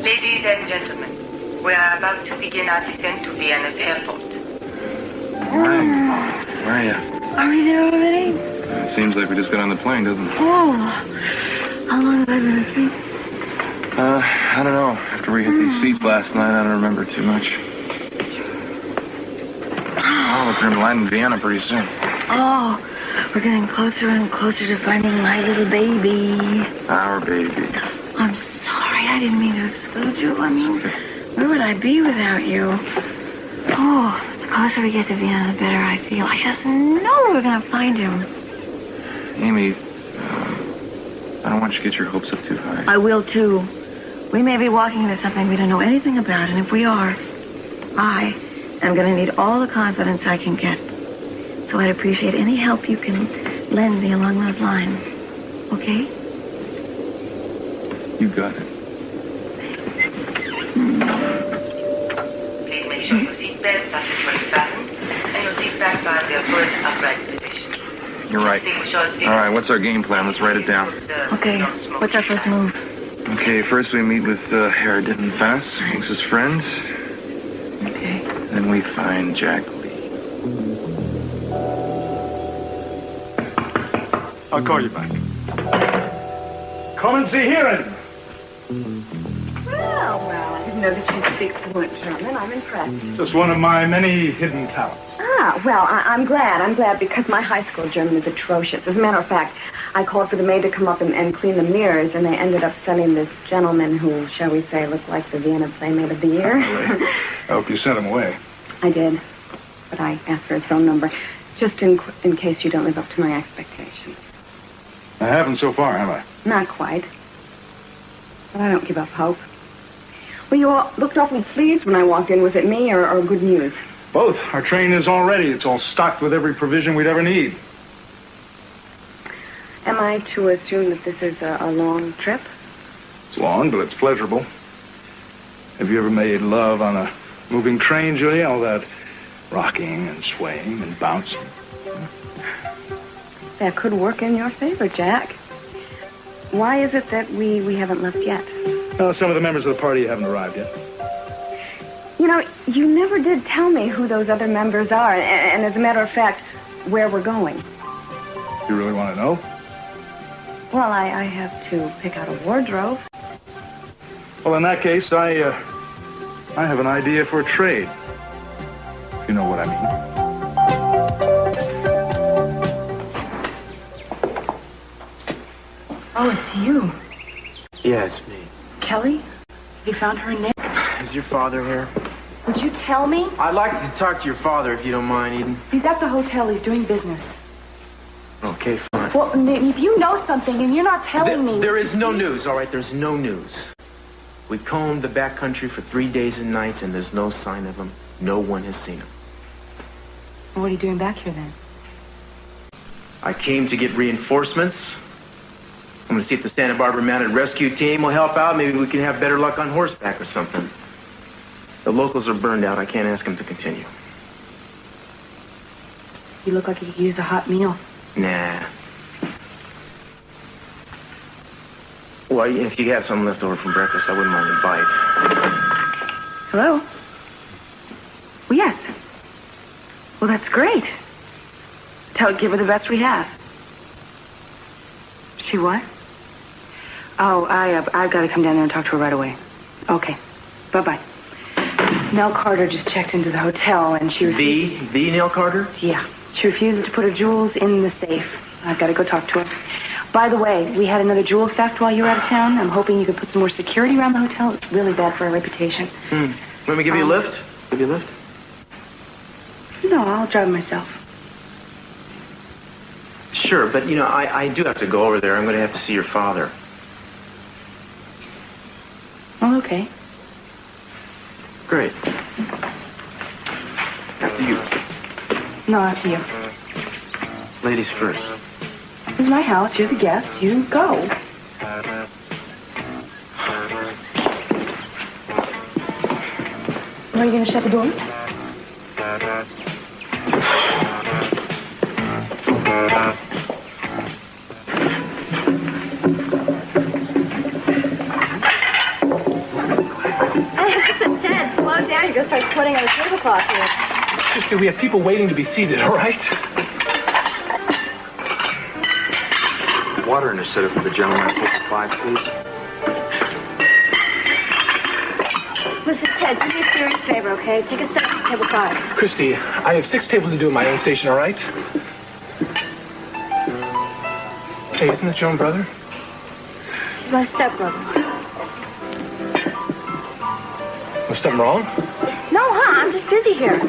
Ladies and gentlemen, we are about to begin our descent to Vienna's airport. Where are you? Are we there already? It seems like we just got on the plane, doesn't it? Oh, how long have I been asleep? I don't know. After we hit these seats last night, I don't remember too much. Oh, look, we're gonna land in Vienna pretty soon. Oh, we're getting closer and closer to finding my little baby. Our baby. I'm sorry, I didn't mean to exclude you. I mean, where would I be without you? Oh, the closer we get to Vienna, the better I feel. I just know we're gonna find him. Amy, I don't want you to get your hopes up too high. I will, too. We may be walking into something we don't know anything about, and if we are, I am going to need all the confidence I can get. So I'd appreciate any help you can lend me along those lines. Okay? You got it. Please make sure your seatbelts are securely fastened and your seat back are in their full upright position. You're right. All right, what's our game plan? Let's write it down. Okay, what's our first move? Okay, first we meet with Herr Dittenfass, Hank's his friend. Okay. Then we find Jack Lee. I'll call you back. Kommen Sie hierin! Well, I didn't know that you speak fluent German. I'm impressed. Just one of my many hidden talents. Well, I'm glad. I'm glad because my high school German is atrocious. As a matter of fact, I called for the maid to come up and clean the mirrors, and they ended up sending this gentleman who, shall we say, looked like the Vienna Playmate of the Year. Really? I hope you sent him away. I did, but I asked for his phone number, just in case you don't live up to my expectations. I haven't so far, have I? Not quite, but I don't give up hope. Well, you all looked awfully pleased when I walked in. Was it me or good news? Both. Our train is all ready. It's all stocked with every provision we'd ever need. Am I to assume that this is a long trip? It's long, but it's pleasurable. Have you ever made love on a moving train, Julia? All that rocking and swaying and bouncing. That could work in your favor, Jack. Why is it that we haven't left yet? Well, some of the members of the party haven't arrived yet. You know, you never did tell me who those other members are, and as a matter of fact, where we're going. You really want to know? Well, I have to pick out a wardrobe. Well, in that case, I have an idea for a trade. If you know what I mean. Oh, it's you. Yeah, it's me. Kelly? You found her Nick? Is your father here? Would you tell me? I'd like to talk to your father if you don't mind, Eden. He's at the hotel. He's doing business. Okay, fine. Well, if you know something and you're not telling me... There is no news, all right? There's no news. We combed the back country for 3 days and nights, and there's no sign of him. No one has seen him. What are you doing back here, then? I came to get reinforcements. I'm going to see if the Santa Barbara Mounted Rescue Team will help out. Maybe we can have better luck on horseback or something. The locals are burned out. I can't ask them to continue. You look like you could use a hot meal. Nah. Well, if you have something left over from breakfast, I wouldn't mind a bite. Hello? Well, yes. Well, that's great. Give her the best we have. She what? Oh, I've got to come down there and talk to her right away. Okay. Bye-bye. Nell Carter just checked into the hotel, and she refuses... The Nell Carter? Yeah. She refuses to put her jewels in the safe. I've got to go talk to her. By the way, we had another jewel theft while you were out of town. I'm hoping you could put some more security around the hotel. It's really bad for our reputation. Want me to give you a lift? Give you a lift? No, I'll drive myself. Sure, but, you know, I do have to go over there. I'm going to have to see your father. Oh, okay. Great. After you. No, after you. Ladies first. This is my house. You're the guest. You go. Are you going to shut the door? on down. You're going to start sweating on the tablecloth here. Sister, we have people waiting to be seated, all right? Water in a setup for the gentleman at 55, please. Listen, Ted, do me a serious favor, okay? Take a second to table 5. Christy, I have 6 tables to do at my own station, all right? Hey, isn't that your own brother? He's my stepbrother. Was something wrong? No, I'm just busy here.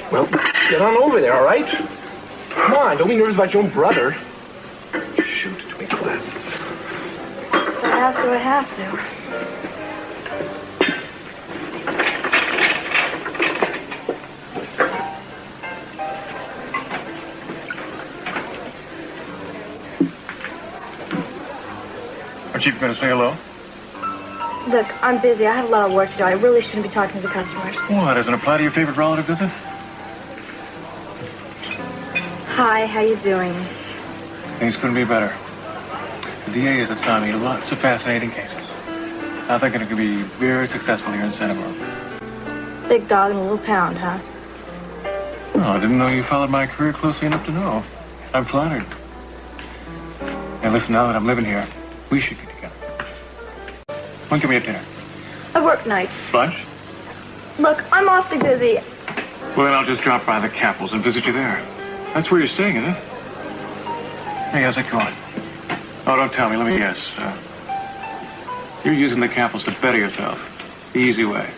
Well, get on over there, all right? Come on, don't be nervous about your own brother. Shoot, too many glasses. If I have to, I have to. Aren't you going to say hello? Look, I'm busy. I have a lot of work to do. I really shouldn't be talking to the customers. Well, doesn't apply to your favorite relative, does it? Hi, how you doing? Things couldn't be better. The DA has assigned me lots of fascinating cases. I think it could be very successful here in Santa Barbara. Big dog in a little pound, huh? Oh, I didn't know you followed my career closely enough to know. I'm flattered. Now listen, now that I'm living here, we should get together. When can we have dinner? I work nights. Lunch? Look, I'm awfully busy. Well, then I'll just drop by the Capitals and visit you there. That's where you're staying, isn't it? Hey, how's it going? Oh, don't tell me. Let me guess. You're using the Capitals to better yourself. The easy way.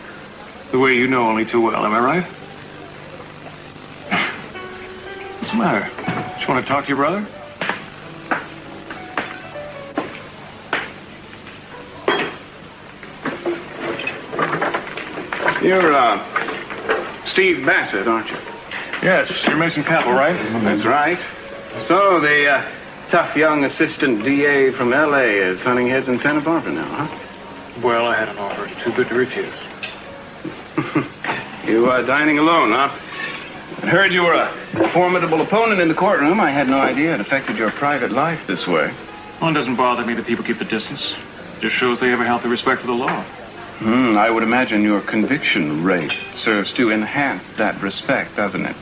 The way you know only too well. Am I right? What's the matter? Just want to talk to your brother? You're, Steve Bassett, aren't you? Yes, you're Mason Capel, right? That's right. So, the, tough young assistant DA from L.A. is hunting heads in Santa Barbara now, huh? Well, I had an offer too good to refuse. You, dining alone, huh? I heard you were a formidable opponent in the courtroom. I had no idea it affected your private life this way. Well, it doesn't bother me that people keep the distance. Just shows they have a healthy respect for the law. I would imagine your conviction rate serves to enhance that respect, doesn't it?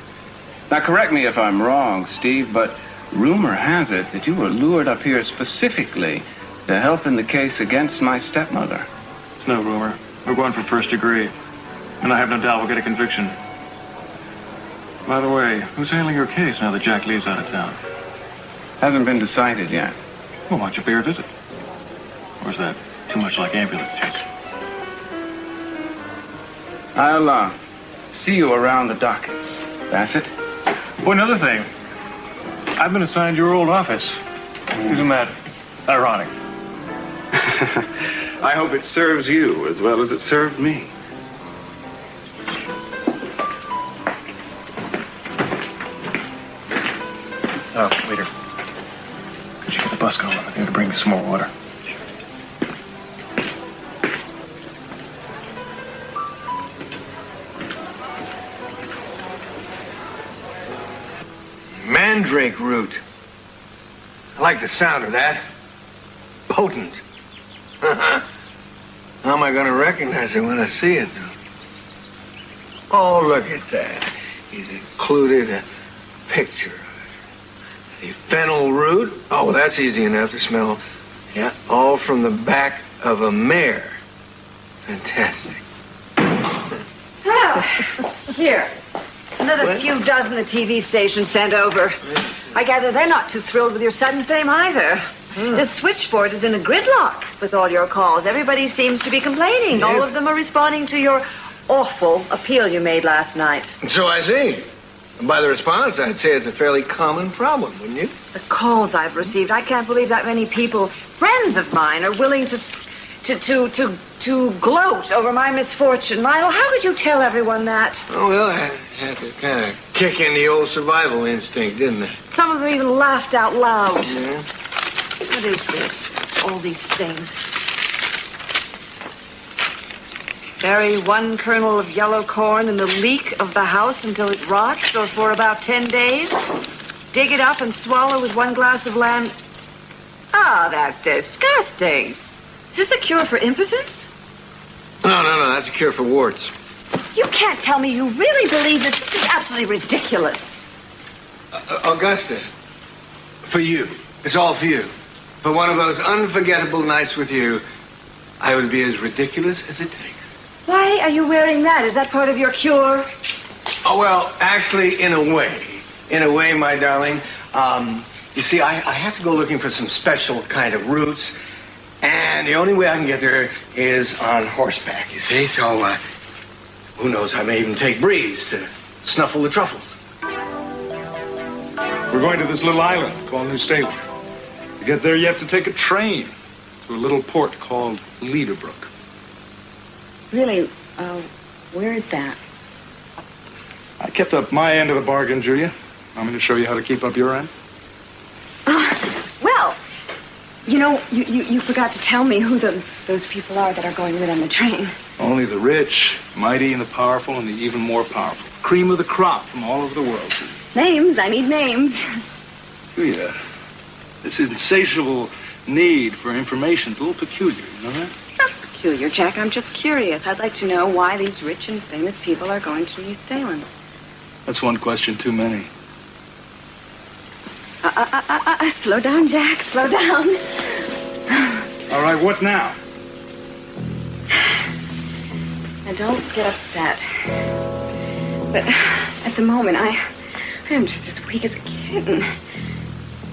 Now, correct me if I'm wrong, Steve, but rumor has it that you were lured up here specifically to help in the case against my stepmother. It's no rumor. We're going for first degree. And I have no doubt we'll get a conviction. By the way, who's handling your case now that Jack leaves out of town? Hasn't been decided yet. Well, why don't you pay her a visit? Or is that too much like ambulance chase? I'll, see you around the dockets. Bassett? Oh, another thing. I've been assigned your old office. Isn't that ironic? I hope it serves you as well as it served me. Oh, waiter. Could you get the bus going? I think to bring me some more water. Mandrake root. I like the sound of that. Potent. How am I going to recognize it when I see it, though? Oh, look at that. He's included a picture of it. The fennel root. Oh, that's easy enough to smell. Yeah, all from the back of a mare. Fantastic. Here. Another few dozen the TV stations sent over. I gather they're not too thrilled with your sudden fame either. The switchboard is in a gridlock with all your calls. Everybody seems to be complaining. All of them are responding to your awful appeal you made last night. So I see. And by the response, I'd say it's a fairly common problem, wouldn't you? The calls I've received, I can't believe that many people, friends of mine, are willing to gloat over my misfortune. Lionel, how could you tell everyone that? Oh, well, I had to kind of kick in the old survival instinct, didn't I? Some of them even laughed out loud. Yeah. What is this? All these things. Bury one kernel of yellow corn in the leek of the house until it rots, or for about 10 days. Dig it up and swallow with 1 glass of lamb. Ah, that's disgusting. Is this a cure for impotence? No, that's a cure for warts. You can't tell me you really believe this. This is absolutely ridiculous. Augusta, for you. It's all for you. For one of those unforgettable nights with you, I would be as ridiculous as it takes. Why are you wearing that? Is that part of your cure? Oh, well, actually, in a way. In a way, my darling. You see, I have to go looking for some special kind of roots, and the only way I can get there is on horseback, you see? So, who knows, I may even take Breeze to snuffle the truffles. We're going to this little island called New Salem. To get there, you have to take a train to a little port called Leaderbrook. Really? Where is that? I kept up my end of the bargain, Julia. Want me to show you how to keep up your end? Well, you know, you forgot to tell me who those people are that are going with on the train. Only the rich, mighty, and the powerful, and the even more powerful. Cream of the crop from all over the world. Names? I need names. Julia, this insatiable need for information is a little peculiar, you know that? It's not peculiar, Jack. I'm just curious. I'd like to know why these rich and famous people are going to New Salem. That's one question too many. Slow down, Jack. Slow down. All right, what now? Now, don't get upset. But at the moment, I am just as weak as a kitten.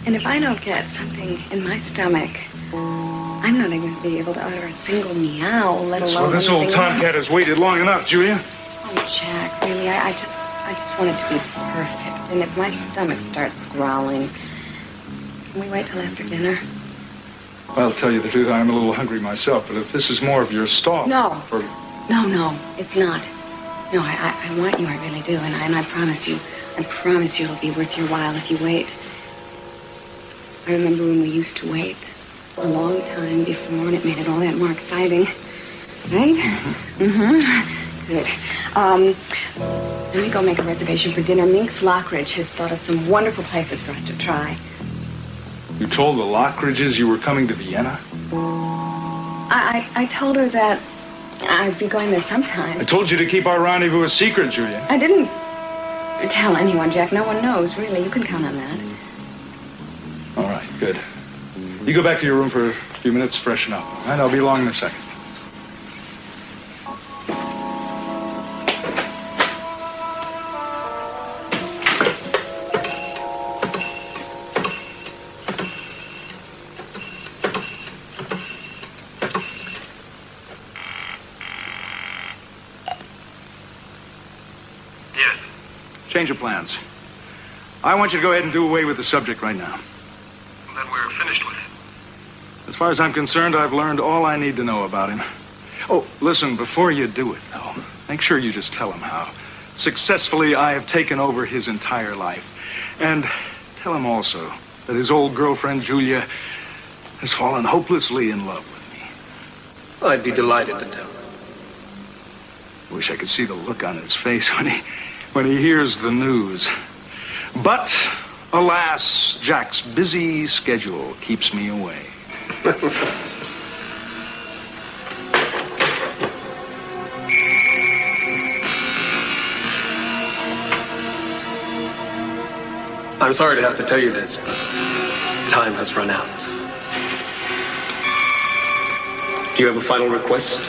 And if I don't get something in my stomach, I'm not even going to be able to utter a single meow, let alone So this old tomcat has waited long enough, Julia. Oh, Jack, really, I just want it to be perfect. And if my stomach starts growling, can we wait till after dinner? Well, to tell you the truth, I'm a little hungry myself, but if this is more of your stall... No, it's not. No, I want you, I really do, and I promise you it'll be worth your while if you wait. I remember when we used to wait a long time before, and it made it all that more exciting. Right? Mm-hmm. Good. Let me go make a reservation for dinner. Minx Lockridge has thought of some wonderful places for us to try. You told the Lockridges you were coming to Vienna? I told her that I'd be going there sometime. I told you to keep our rendezvous a secret, Julia. I didn't tell anyone, Jack. No one knows, really. You can count on that. All right, good. You go back to your room for a few minutes, freshen up. All right, I'll be along in a second. Change of plans. I want you to go ahead and do away with the subject right now. Then we're finished with it. As far as I'm concerned, I've learned all I need to know about him. Oh, listen, before you do it, though, make sure you just tell him how successfully I have taken over his entire life. And tell him also that his old girlfriend, Julia, has fallen hopelessly in love with me. I'd be delighted to tell him. Wish I could see the look on his face when he hears the news. But, alas, Jack's busy schedule keeps me away. I'm sorry to have to tell you this, but time has run out. Do you have a final request?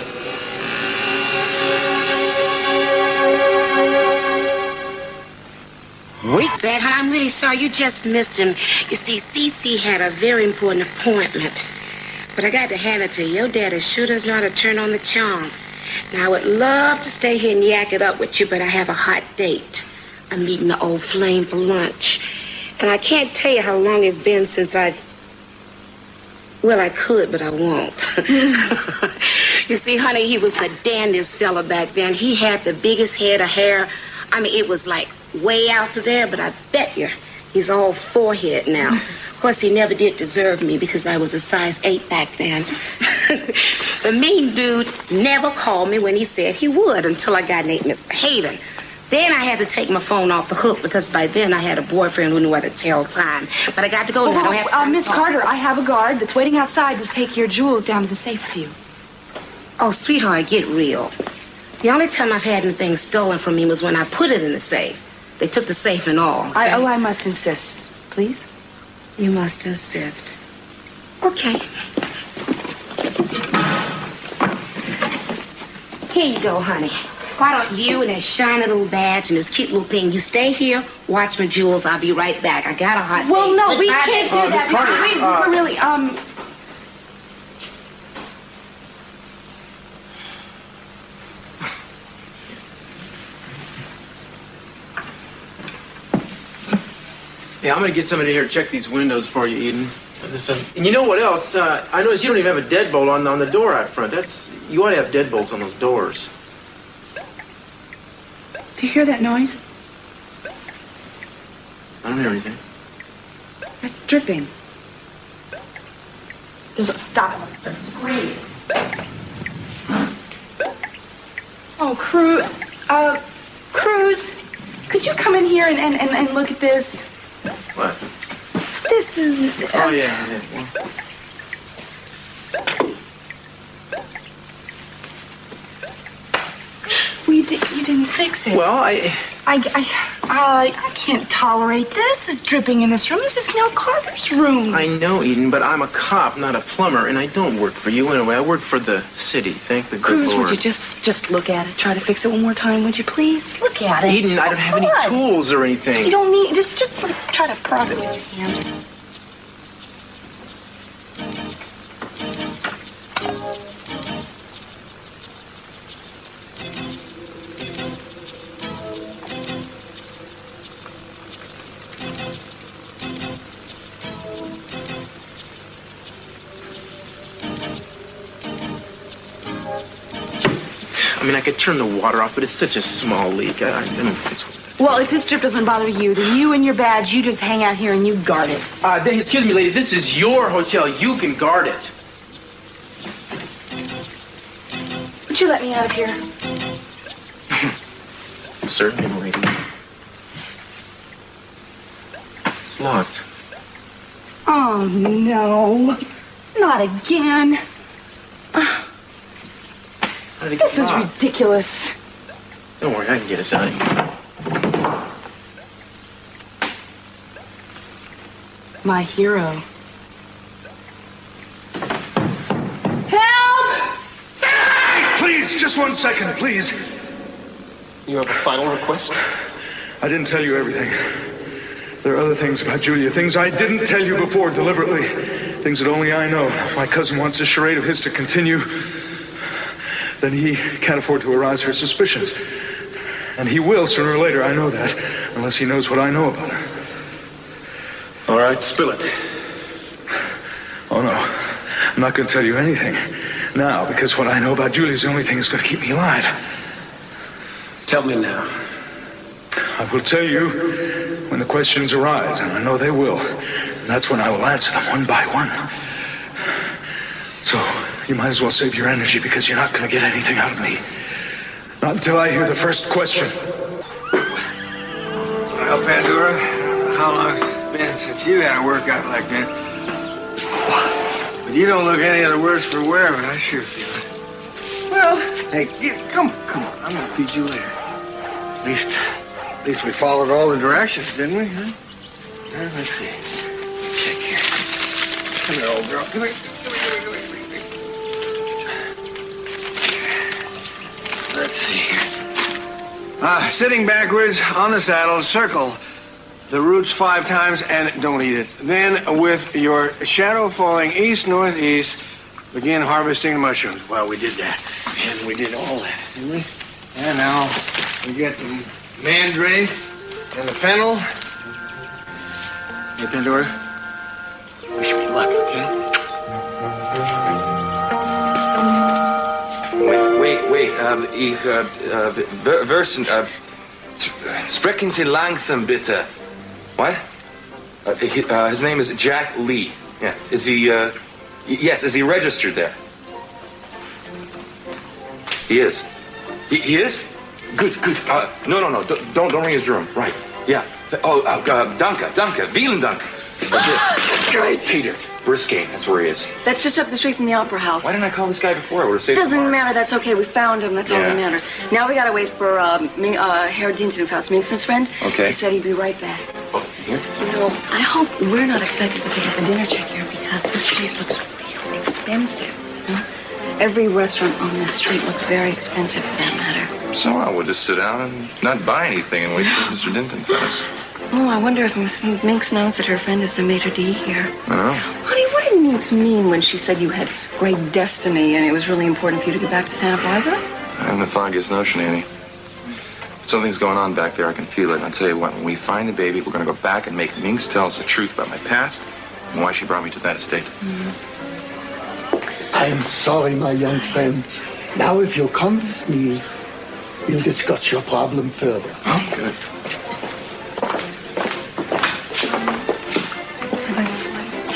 Wait, Dad, I'm really sorry. You just missed him. You see, Cece had a very important appointment. But I got to hand it to you. Your daddy sure does know how to turn on the charm. Now, I would love to stay here and yak it up with you, but I have a hot date. I'm meeting the old flame for lunch. And I can't tell you how long it's been since well, I could, but I won't. You see, honey, he was the dandiest fella back then. He had the biggest head of hair. I mean, it was like way out to there, but I bet you he's all forehead now. Of course, he never did deserve me because I was a size 8 back then. The mean dude never called me when he said he would until I got Nate misbehaving. Then I had to take my phone off the hook because by then I had a boyfriend who knew how to tell time. But I got to go now. I don't have Miss Carter, I have a guard that's waiting outside to take your jewels down to the safe for you. Oh, sweetheart, get real. The only time I've had anything stolen from me was when I put it in the safe. They took the safe and all. Okay? I must insist. Please? You must insist. Okay. Here you go, honey. Why don't you and that shiny little badge and this cute little thing, you stay here, watch my jewels. I'll be right back. I got a hot Well, date. no, we Goodbye, can't baby. do that. We're really, Yeah, I'm gonna get somebody here to check these windows for you, Eden. And you know what else? I noticed you don't even have a deadbolt on the door out front. You ought to have deadbolts on those doors. Do you hear that noise? I don't hear anything. That dripping. Doesn't stop. Scream. Oh, Cruz, could you come in here and look at this? What? This is... Oh, yeah. You didn't fix it. Well, I can't tolerate this. Is dripping in this room. This is Nell Carter's room. I know, Eden, but I'm a cop, not a plumber, and I don't work for you anyway. I work for the city. Thank the good Cruz, Lord. would you just look at it? Try to fix it one more time, would you please? Look at it. Eden, I don't have any tools or anything. You don't need... Just like, try to prop it with your hands. I mean, I could turn the water off, but it's such a small leak. I don't think it's worth it. Well, if this drip doesn't bother you, then you and your badge, you just hang out here and you guard it. Excuse me, lady. This is your hotel. You can guard it. Would you let me out of here? Certainly, lady. It's locked. Oh, no. Not again. This is ridiculous. Don't worry, I can get us out of here. My hero. Help! Please, just 1 second, please. You have a final request? I didn't tell you everything. There are other things about Julia, things I didn't tell you before deliberately, things that only I know. If my cousin wants this charade of his to continue, then he can't afford to arouse her suspicions. And he will sooner or later, I know that, unless he knows what I know about her. All right, spill it. Oh, no. I'm not going to tell you anything now, because what I know about Julia is the only thing that's going to keep me alive. Tell me now. I will tell you when the questions arise, and I know they will. And that's when I will answer them one by one. So, you might as well save your energy, because you're not going to get anything out of me. Not until I hear the first question. Well, Pandora, how long has it been since you had a workout like that? But you don't look any of the worse for wear, but I sure feel it. Well, hey, come on. I'm going to feed you later. At least we followed all the directions, didn't we? Huh? Let's see. Check here. Come here, old girl. Come here. Let's see here. Sitting backwards on the saddle, circle the roots 5 times and don't eat it. Then, with your shadow falling east, northeast, begin harvesting the mushrooms. Well, we did that. And we did all that, didn't we? And now we get the mandrake and the fennel. Hey, Pandora, wish me luck, okay? Wait. Sprechen Sie langsam, bitte. What? His name is Jack Lee. Yeah. Is he, yes, is he registered there? He is. He is? Good. No. Don't ring his room. Right. Yeah. Oh, danke. Vielen Dank. Great. Peter. Briscane, that's where he is. That's just up the street from the Opera House. Why didn't I call this guy before? I would have saved Doesn't matter, that's okay. We found him, that's all that matters. Now we gotta wait for Herr Dienstenfaust, Mingson's friend. Okay. He said he'd be right back. Oh, here? You know, I hope we're not expected to pick up a dinner check here because this place looks real expensive. Huh? Every restaurant on this street looks very expensive for that matter. So we'll just sit down and not buy anything and wait for Mr. Dienstenfaust. Oh, I wonder if Miss Minx knows that her friend is the maitre d' here. Oh. Honey, what did Minx mean when she said you had great destiny and it was really important for you to get back to Santa Barbara? I haven't the foggiest notion, Annie. Something's going on back there. I can feel it. And I'll tell you what, when we find the baby, we're going to go back and make Minx tell us the truth about my past and why she brought me to that estate. I'm sorry, my young friends. Now, if you'll come with me, we'll discuss your problem further. Oh, good.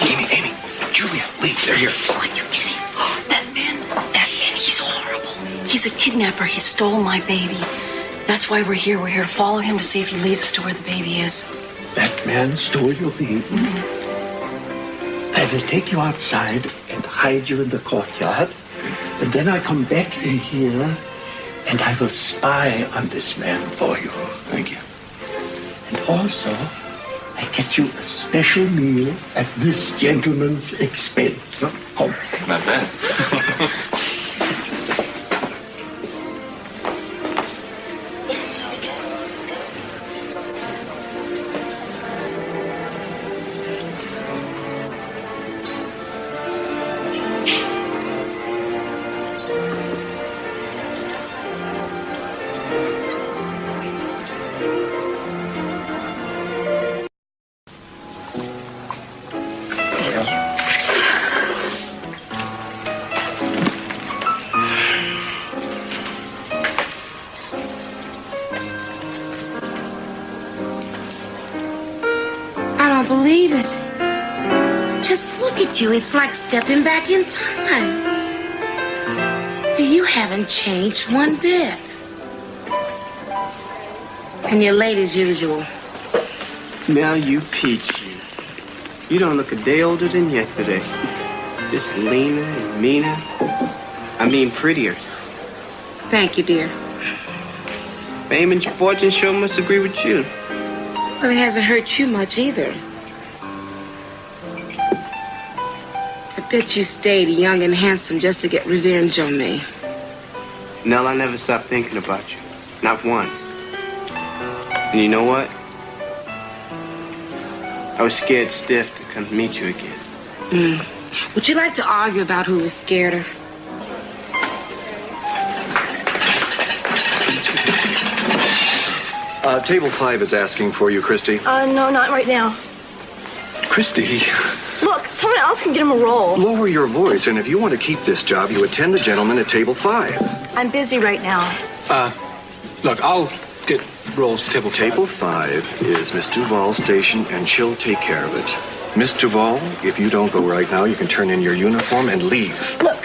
Amy, Julia, Lee, they're here. Are you kidding? That man, he's horrible. He's a kidnapper. He stole my baby. That's why we're here. We're here to follow him to see if he leads us to where the baby is. That man stole your baby? I will take you outside and hide you in the courtyard. And then I come back in here and I will spy on this man for you. Thank you. And also, I get you a special meal at this gentleman's expense. Come. Not bad. Believe it. Just look at you. It's like stepping back in time. You haven't changed one bit. And you're late as usual. Now you peachy. You don't look a day older than yesterday. Just leaner and meaner. I mean prettier. Thank you, dear. Fame and fortune sure must agree with you. Well, it hasn't hurt you much either. I bet you stayed young and handsome just to get revenge on me. Nell, I never stopped thinking about you. Not once. And you know what? I was scared stiff to come meet you again. Would you like to argue about who was scared her? Table 5 is asking for you, Christy. No, not right now. Christy? Look, someone else can get him a role. Lower your voice, and if you want to keep this job, you attend the gentleman at table 5. I'm busy right now. Look, I'll get rolls to table 5. Table 5 is Miss Duval's station, and she'll take care of it. Miss Duval, if you don't go right now, you can turn in your uniform and leave. Look,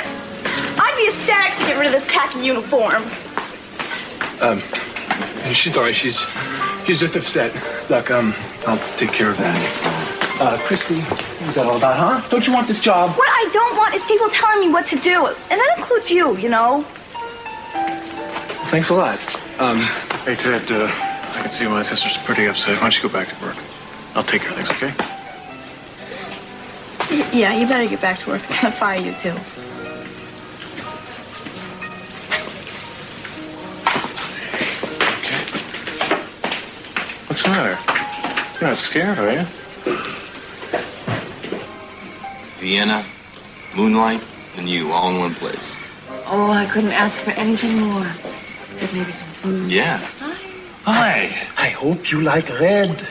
I'd be ecstatic to get rid of this tacky uniform. She's all right. She's just upset. Look, I'll take care of that. Christy, what's that all about, huh? Don't you want this job? What I don't want is people telling me what to do. And that includes you, you know. Thanks a lot. Hey, Ted, I can see my sister's pretty upset. Why don't you go back to work? I'll take care of things, okay? Yeah, you better get back to work. They're gonna fire you, too. What's the matter? You're not scared, are you? Vienna, moonlight, and you all in one place. Oh, I couldn't ask for anything more. Except maybe some food. Yeah. Hi. I hope you like red.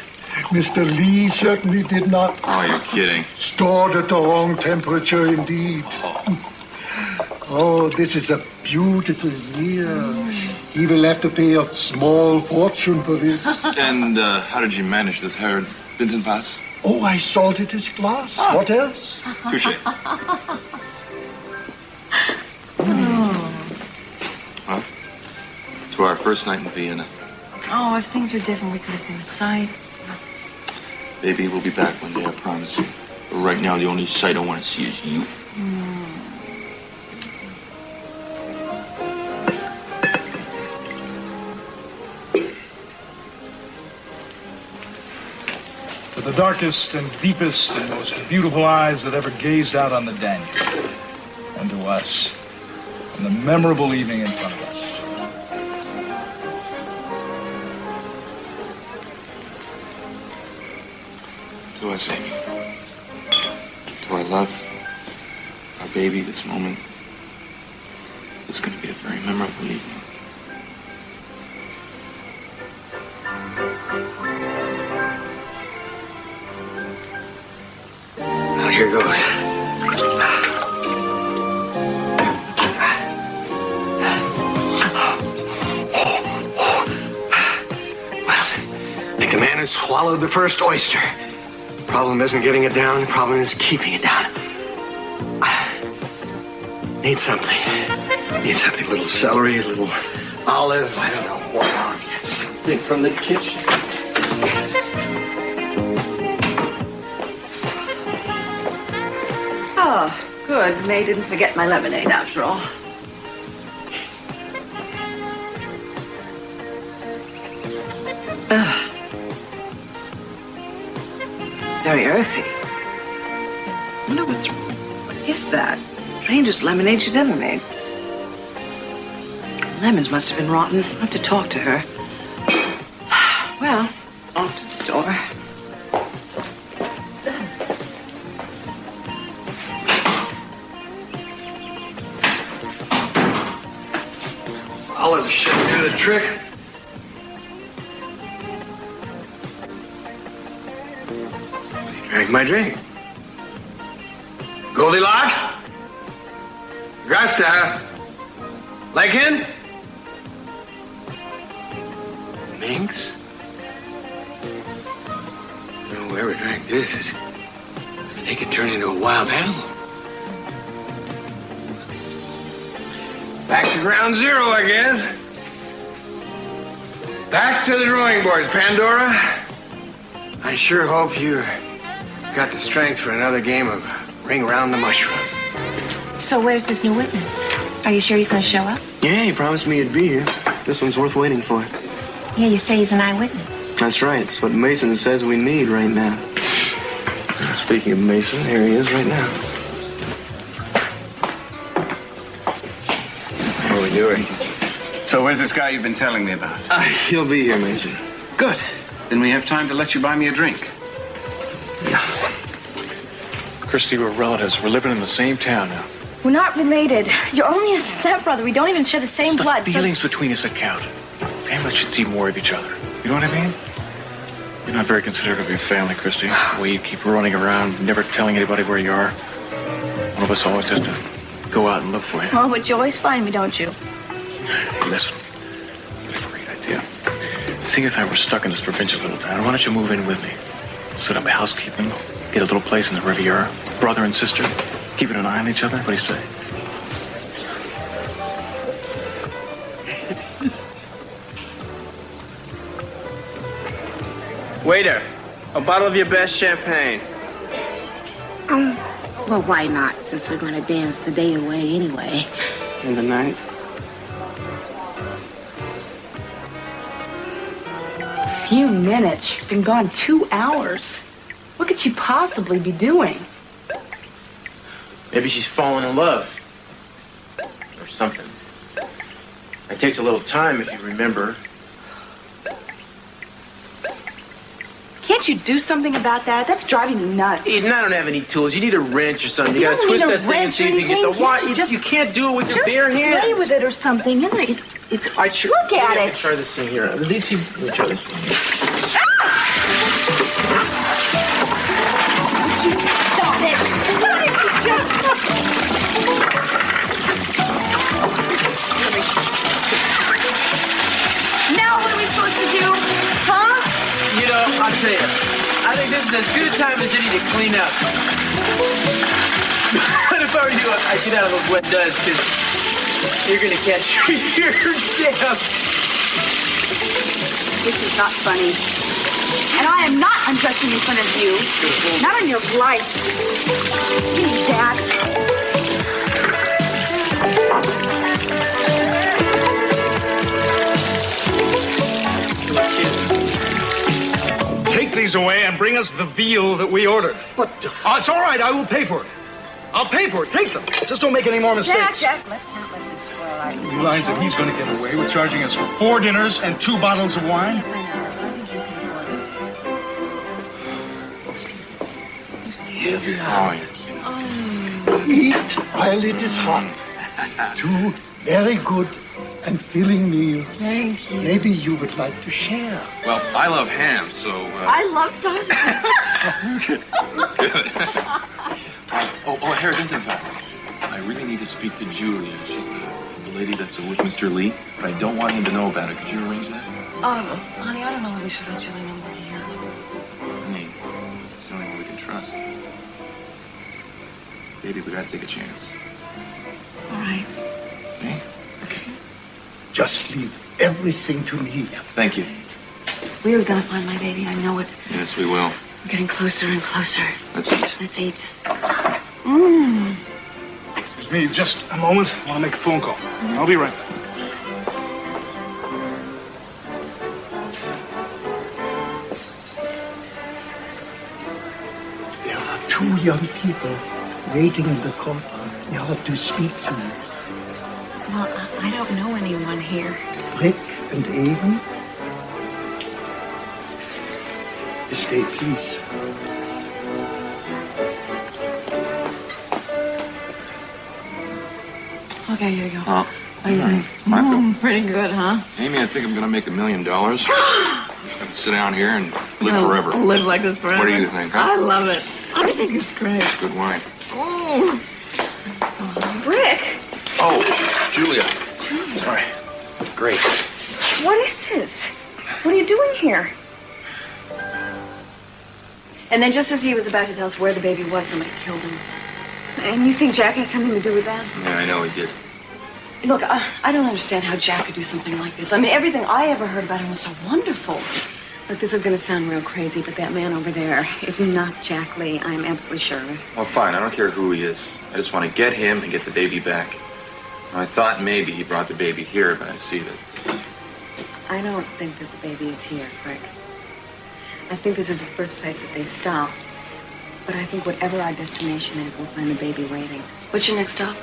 Mr. Lee certainly did not. Oh, you're kidding. Stored at the wrong temperature indeed. Oh, this is a beautiful year. He will have to pay a small fortune for this. And how did you manage this, Herr Dintenpass? Oh, I salted his glass. What else? Touché. Well, to our first night in Vienna. Oh, if things were different, we could have seen the sights. Baby, we'll be back one day, I promise you. But right now, the only sight I want to see is you. The darkest and deepest and most beautiful eyes that ever gazed out on the Danube. And to us, and the memorable evening in front of us. To us, Amy. To our love, our baby, this moment. It's going to be a very memorable evening. Now, here goes. Like the man who swallowed the first oyster. Problem isn't getting it down, the problem is keeping it down. Need something. Need something, a little celery, a little olive, I don't know what. I'll get something from the kitchen. Oh, good. May didn't forget my lemonade after all. Ugh. Very earthy. I wonder what is that? Strangest lemonade she's ever made. Lemons must have been rotten. I'll have to talk to her. Well, off to the store. Olive should do the trick. Drank my drink. Goldilocks? Grasta? Lakin? Minx? Whoever drank this is... they could turn into a wild animal. Back to ground zero, I guess. Back to the drawing boards, Pandora. I sure hope you got the strength for another game of Ring Around the Mushroom. So where's this new witness? Are you sure he's going to show up? Yeah, he promised me he'd be here. This one's worth waiting for. Yeah, you say he's an eyewitness. That's right. It's what Mason says we need right now. Speaking of Mason, here he is right now. What are we doing? So where's this guy you've been telling me about? He'll be here, Mason. Good. Then we have time to let you buy me a drink. Christy, we're relatives. We're living in the same town now. We're not related. You're only a stepbrother. We don't even share the same blood. The feelings between us that count. Families should see more of each other. You know what I mean? You're not very considerate of your family, Christy. The way you keep running around, never telling anybody where you are. One of us always has to go out and look for you. Oh, but you always find me, don't you? Listen, I have a great idea. Seeing as how we're stuck in this provincial little town, why don't you move in with me? Set up housekeeping, get a little place in the Riviera, brother and sister, keeping an eye on each other. What do you say? Waiter, a bottle of your best champagne. Well, why not, since we're going to dance the day away anyway. In the night? A few minutes. She's been gone 2 hours. What could she possibly be doing? Maybe she's fallen in love. Or something. It takes a little time, if you remember. Can't you do something about that? That's driving me nuts. Eden, I don't have any tools. You need a wrench or something. You gotta twist that thing and see if you can get the wire. You can't do it with your bare hands. Play with it or something. Look at it. Try this thing here. At least you try this one. Would you stop it? Why did you just... Now what are we supposed to do? Huh? You know, I'll tell you, I think this is as good a time as any to clean up. But if I were you, I'd get out of those wet duds, because you're going to catch your death. This is not funny. And I am not undressing in front of you. Not on your life. Give me that. Take these away and bring us the veal that we ordered. But it's all right. I will pay for it. I'll pay for it. Take them. Just don't make any more mistakes. Jack, let's not let this spoil our You realize that he's going to get away with charging us for 4 dinners and 2 bottles of wine? Yes, I know. here we are. Eat while it is hot. 2 very good and filling meals. Thank you. Maybe you would like to share. Well, I love ham, so... I love sausages. Harry, don't think fast. I really need to speak to Julia. She's the lady that's with Mr. Lee, but I don't want him to know about it. Could you arrange that? Honey, I don't know if we should let Julie know we're here. I mean, it's the only one we can trust. Baby, we gotta take a chance. All right. Okay? Just leave everything to me. Thank you. We are gonna find my baby. I know it. Yes, we will. We're getting closer and closer. Let's eat. Let's eat. Excuse me just a moment. I want to make a phone call. I'll be right back. There are 2 young people waiting in the courtyard. You ought to speak to me. Well, I don't know anyone here. Rick and Aiden. Stay, please. Okay, here you go. Oh. What do you think? Pretty good, huh? Amy, I think I'm gonna make $1 million. I'm just gonna sit down here and live forever. Live like this forever. What do you think, huh? I love it. I think it's great. Good wine. Mm. Rick, Oh, Julia. Sorry. Great. what is this? What are you doing here? And then just as he was about to tell us where the baby was, somebody killed him. And you think Jack has something to do with that? Yeah, I know he did. Look, I don't understand how Jack could do something like this. I mean, everything I ever heard about him was so wonderful. Look, this is going to sound real crazy, but that man over there is not Jack Lee. I'm absolutely sure of it. Well, fine. I don't care who he is. I just want to get him and get the baby back. I thought maybe he brought the baby here, but I see that... I don't think that the baby is here, Rick. I think this is the first place that they stopped. But I think whatever our destination is, we'll find the baby waiting. What's your next stop?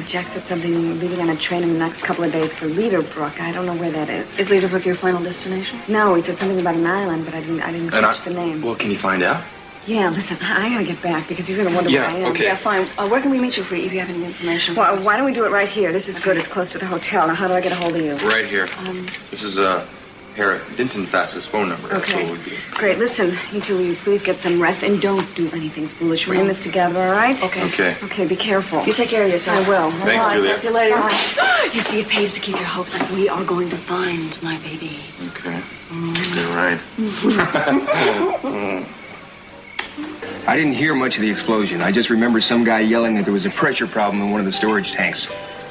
Jack said something leaving on a train in the next couple of days for Leaderbrook. I don't know where that is. Is Leaderbrook your final destination? No, he said something about an island, but I didn't catch the name. Well, can you find out? Yeah, listen, I gotta get back because he's gonna wonder where I am. Okay. Yeah, fine. Where can we meet you if you have any information? Well, why don't we do it right here? This is good. It's close to the hotel. Now, how do I get a hold of you? Right here. This is Harry Dinton-Fass's phone number. That's Okay. what we'd be. Great. Listen, you two, will you please get some rest and don't do anything foolish. We're in this together, all right? Okay. Okay. Okay, be careful. You take care of yourself. I will. Thanks, Bye. Julia. Talk to you later. Bye. You see, it pays to keep your hopes up. We are going to find my baby. Okay. You're right. I didn't hear much of the explosion. I just remember some guy yelling that there was a pressure problem in one of the storage tanks.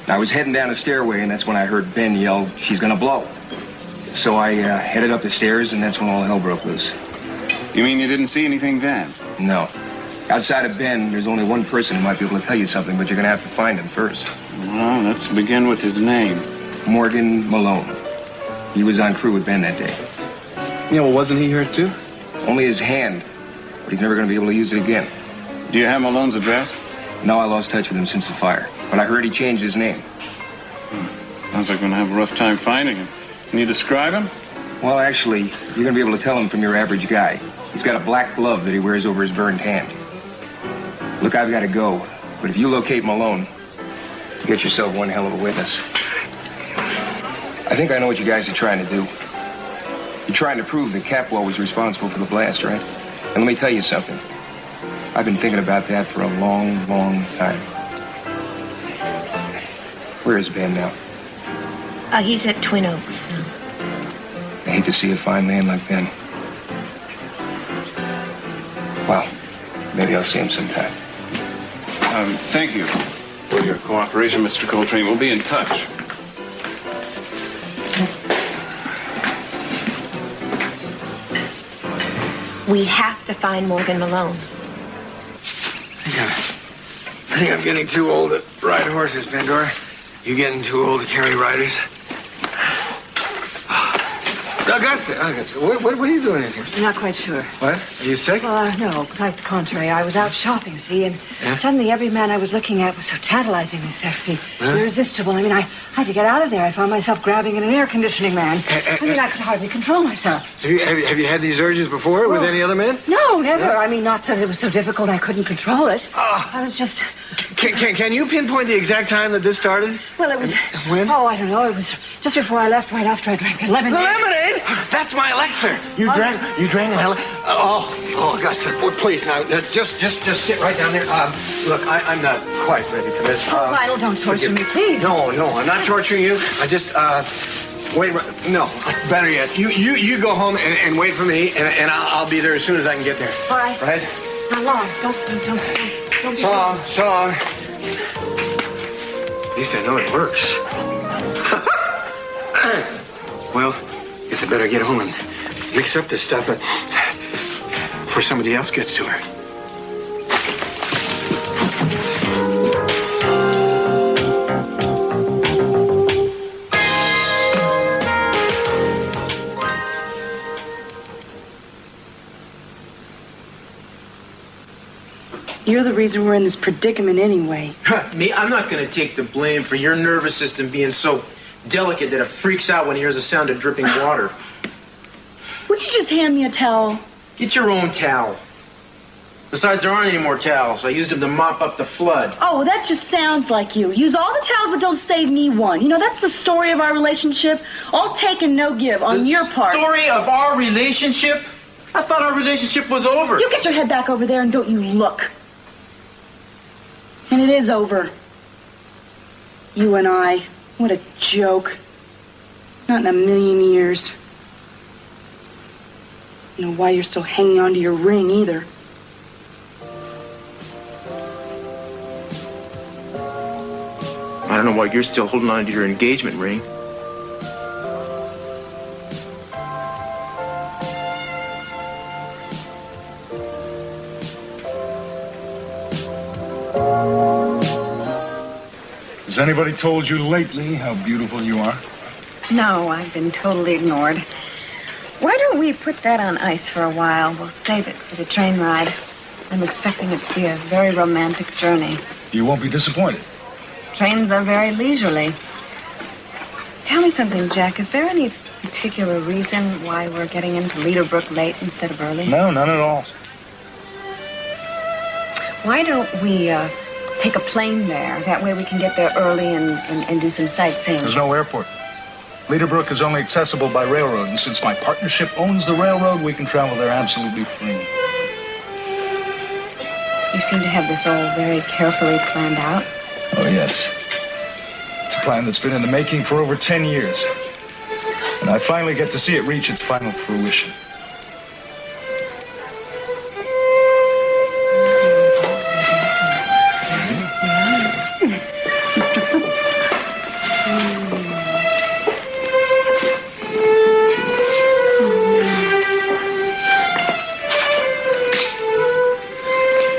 I was heading down the stairway, and that's when I heard Ben yell, "She's gonna blow." So I headed up the stairs, and that's when all hell broke loose. You mean you didn't see anything then? No. Outside of Ben, there's only one person who might be able to tell you something, but you're gonna have to find him first. Well, let's begin with his name. Morgan Malone. He was on crew with Ben that day. Yeah, well, wasn't he hurt too? Only his hand, but he's never gonna be able to use it again. Do you have Malone's address? No, I lost touch with him since the fire, but I heard he changed his name. Sounds like we're gonna have a rough time finding him. Can you describe him? Well, actually, you're gonna be able to tell him from your average guy. He's got a black glove that he wears over his burned hand. Look, I've got to go, but if you locate Malone, you get yourself one hell of a witness. I think I know what you guys are trying to do. You're trying to prove that Capwell was responsible for the blast, right? And let me tell you something. I've been thinking about that for a long, long time. Where is Ben now? He's at Twin Oaks. I hate to see a fine man like Ben. Well, maybe I'll see him sometime. Thank you for your cooperation, Mr. Coltrane. We'll be in touch. We have to find Morgan Malone. I think I'm getting too old to ride horses, Pandora. You getting too old to carry riders? Augusta, what are you doing in here? I'm not quite sure. What? Are you sick? Well, no, quite the contrary. I was out shopping, see, and suddenly every man I was looking at was so tantalizingly sexy, irresistible. I mean, I had to get out of there. I found myself grabbing at an air conditioning man. I mean, I could hardly control myself. Have you had these urges before with any other men? No, never. I mean, not so that it was so difficult I couldn't control it. I was just... Can you pinpoint the exact time that this started? Well, it was... When? Oh, I don't know. It was just before I left, right after I drank the lemonade. The lemonade? That's my elixir. You drank the Augusta, please now, just sit right down there. Look, I'm not quite ready for this. Lionel, don't torture me, please. No, I'm not torturing you. I just, wait. No, better yet, you go home and wait for me, and I'll be there as soon as I can get there. All right. Right? Not long. Don't be So long. At least I know it works. Well, guess I better get home and mix up this stuff before somebody else gets to her. You're the reason we're in this predicament anyway. Me? I'm not going to take the blame for your nervous system being so delicate that it freaks out when it hears the sound of dripping water. Would you just hand me a towel? Get your own towel. Besides, there aren't any more towels. I used them to mop up the flood. Oh, well, that just sounds like you. Use all the towels, but don't save me one. You know, that's the story of our relationship. All take and no give on your part. Story of our relationship? I thought our relationship was over. You get your head back over there and don't you look. And it is over. You and I. What a joke. Not in a million years. I don't know why you're still hanging on to your ring either. I don't know why you're still holding on to your engagement ring. Has anybody told you lately how beautiful you are? No, I've been totally ignored. Why don't we put that on ice for a while? We'll save it for the train ride. I'm expecting it to be a very romantic journey. You won't be disappointed. Trains are very leisurely. Tell me something, Jack. Is there any particular reason why we're getting into Leaderbrook late instead of early? No, none at all. Why don't we take a plane there? That way we can get there early and do some sightseeing. There's no airport. Leaderbrook is only accessible by railroad, and since my partnership owns the railroad, we can travel there absolutely free. You seem to have this all very carefully planned out. Oh, yes. It's a plan that's been in the making for over 10 years. And I finally get to see it reach its final fruition.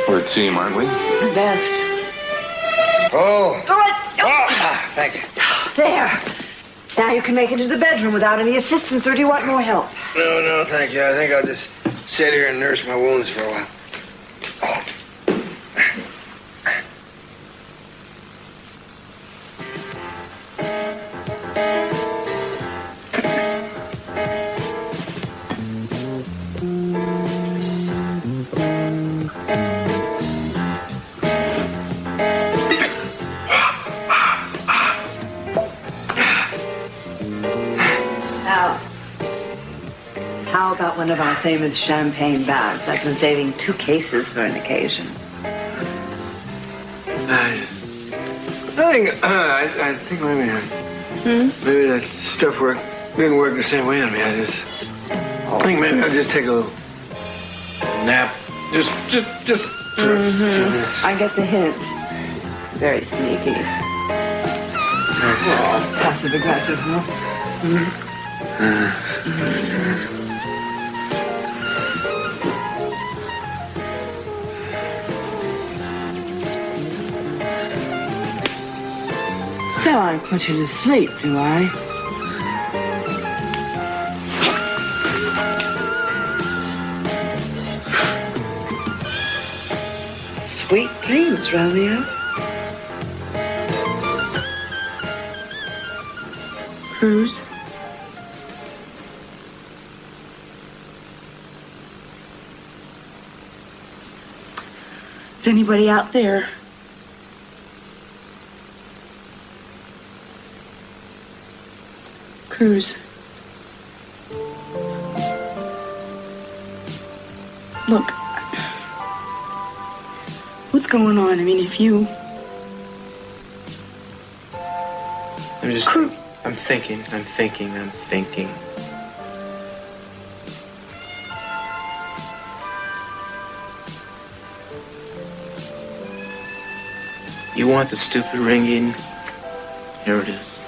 We're a team, aren't we? Best. Oh. All right. Thank you. There. Now you can make it to the bedroom without any assistance, or do you want more help? No, thank you. I think I'll just sit here and nurse my wounds for a while. How about one of our famous champagne baths? I've been saving 2 cases for an occasion. I think maybe that stuff didn't work the same way on me. I think maybe I'll just take a little nap. Just. I get the hint. Very sneaky. Oh, passive aggressive, huh? So I put you to sleep, do I? Sweet dreams, Romeo. Cruz. Is anybody out there? Cruz. Look. What's going on? I mean, if you... I'm thinking. You want the stupid ringing? Here it is.